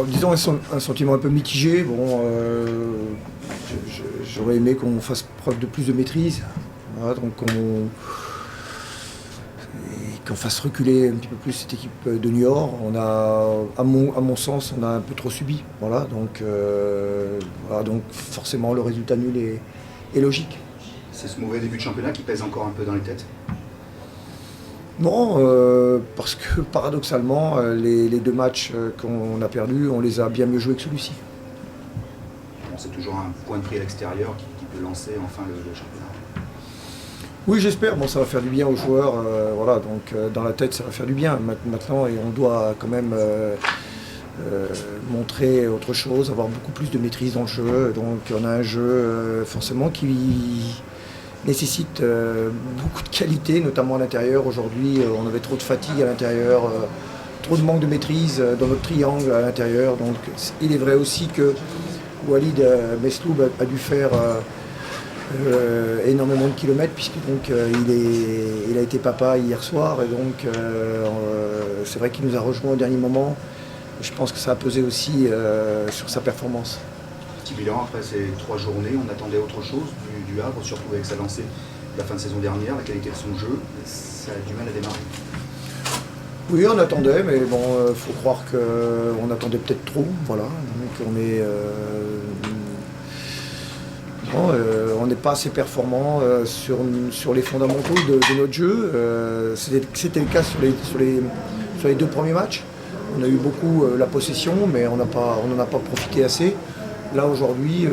Disons un sentiment un peu mitigé. Bon, j'aurais aimé qu'on fasse preuve de plus de maîtrise. Voilà, donc qu'on fasse reculer un petit peu plus cette équipe de Niort. On a, à mon sens, on a un peu trop subi. Voilà, donc forcément le résultat nul est logique. C'est ce mauvais début de championnat qui pèse encore un peu dans les têtes? Non, parce que paradoxalement, les 2 matchs qu'on a perdus, on les a bien mieux joués que celui-ci. Bon, c'est toujours un point de prix à l'extérieur qui peut lancer enfin le championnat. Oui, j'espère. Bon, ça va faire du bien aux joueurs. Voilà, donc dans la tête, ça va faire du bien. Maintenant, et on doit quand même montrer autre chose, avoir beaucoup plus de maîtrise dans le jeu. Donc, on a un jeu forcément qui nécessite beaucoup de qualité, notamment à l'intérieur. Aujourd'hui, on avait trop de fatigue à l'intérieur, trop de manque de maîtrise dans notre triangle à l'intérieur. Donc, il est vrai aussi que Walid Mesloub a dû faire énormément de kilomètres, puisque donc, il a été papa hier soir, et donc c'est vrai qu'il nous a rejoint au dernier moment. Je pense que ça a pesé aussi sur sa performance. Petit bilan après ces 3 journées, on attendait autre chose du Havre, surtout avec sa lancée de la fin de saison dernière, la qualité de son jeu, ça a du mal à démarrer. Oui, on attendait, mais bon, faut croire qu'on attendait peut-être trop, voilà. Donc on n'est pas assez performant sur les fondamentaux de notre jeu. C'était le cas sur les 2 premiers matchs. On a eu beaucoup la possession, mais on n'en a pas profité assez. Là aujourd'hui,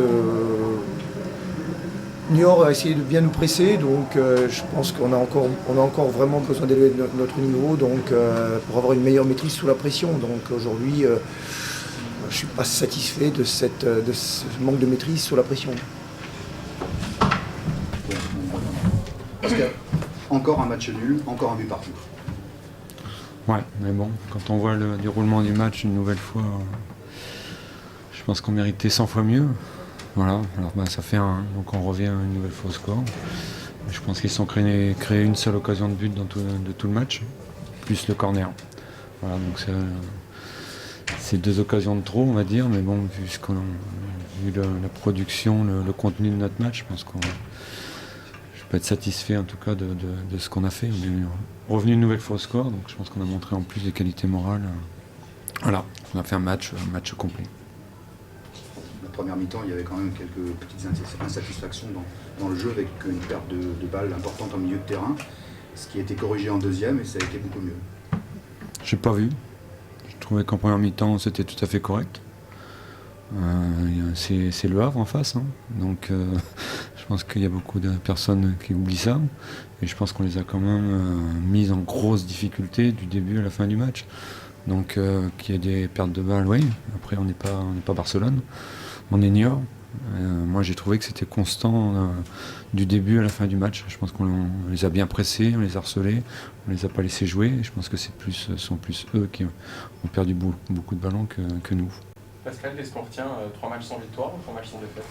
Niort a essayé de bien nous presser, donc je pense qu'on a encore vraiment besoin d'élever notre niveau, donc pour avoir une meilleure maîtrise sous la pression. Donc aujourd'hui, je ne suis pas satisfait de ce manque de maîtrise sous la pression. Parce que encore un match nul, encore un but partout. Ouais, mais bon, quand on voit le déroulement du match une nouvelle fois, je pense qu'on méritait 100 fois mieux. Voilà, alors ça fait 1, donc on revient à une nouvelle fois au score. Je pense qu'ils se sont créés une seule occasion de but de tout le match, plus le corner. Voilà, donc c'est 2 occasions de trop, on va dire, mais bon, vu la production, le contenu de notre match, je pense je peux être satisfait en tout cas de ce qu'on a fait. On est revenu une nouvelle fois au score, donc je pense qu'on a montré en plus des qualités morales. Voilà, on a fait un match complet. La première mi-temps, il y avait quand même quelques petites insatisfactions dans le jeu, avec une perte de balles importante en milieu de terrain, ce qui a été corrigé en deuxième et ça a été beaucoup mieux. J'ai pas vu. Je trouvais qu'en première mi-temps, c'était tout à fait correct. C'est le Havre en face, hein. Donc je pense qu'il y a beaucoup de personnes qui oublient ça, et je pense qu'on les a quand même mises en grosse difficulté du début à la fin du match. Donc qu'il y ait des pertes de balles, oui. Après, on n'est pas Barcelone, on est Niort. Moi, j'ai trouvé que c'était constant du début à la fin du match. Je pense qu'on les a bien pressés, on les a harcelés, on les a pas laissés jouer. Je pense que sont plus eux qui ont perdu beaucoup de ballons que nous. Pascal, qu'est-ce qu'on retient? 3 matchs sans victoire ou 3 matchs sans défaite?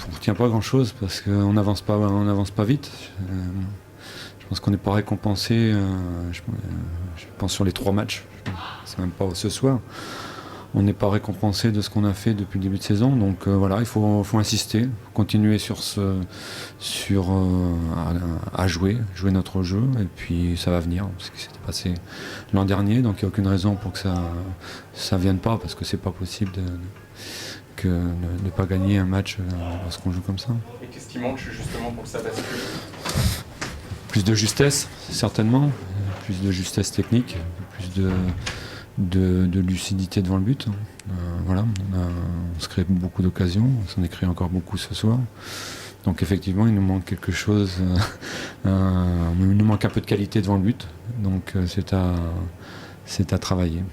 On ne retient pas grand-chose parce qu'on n'avance pas vite. Je pense qu'on n'est pas récompensé. Je pense sur les 3 matchs, c'est même pas ce soir. On n'est pas récompensé de ce qu'on a fait depuis le début de saison. Donc voilà, il faut insister, continuer à jouer notre jeu, et puis ça va venir. Ce qui s'était passé l'an dernier, donc il n'y a aucune raison pour que ça vienne pas, parce que c'est pas possible de ne pas gagner un match lorsqu'on joue comme ça. Et qu'est-ce qui manque justement pour que ça bascule? Plus de justesse, certainement, plus de justesse technique, plus de lucidité devant le but. Voilà, on se crée beaucoup d'occasions, on s'en est créé encore beaucoup ce soir. Donc effectivement, il nous manque quelque chose, il nous manque un peu de qualité devant le but. Donc c'est à travailler.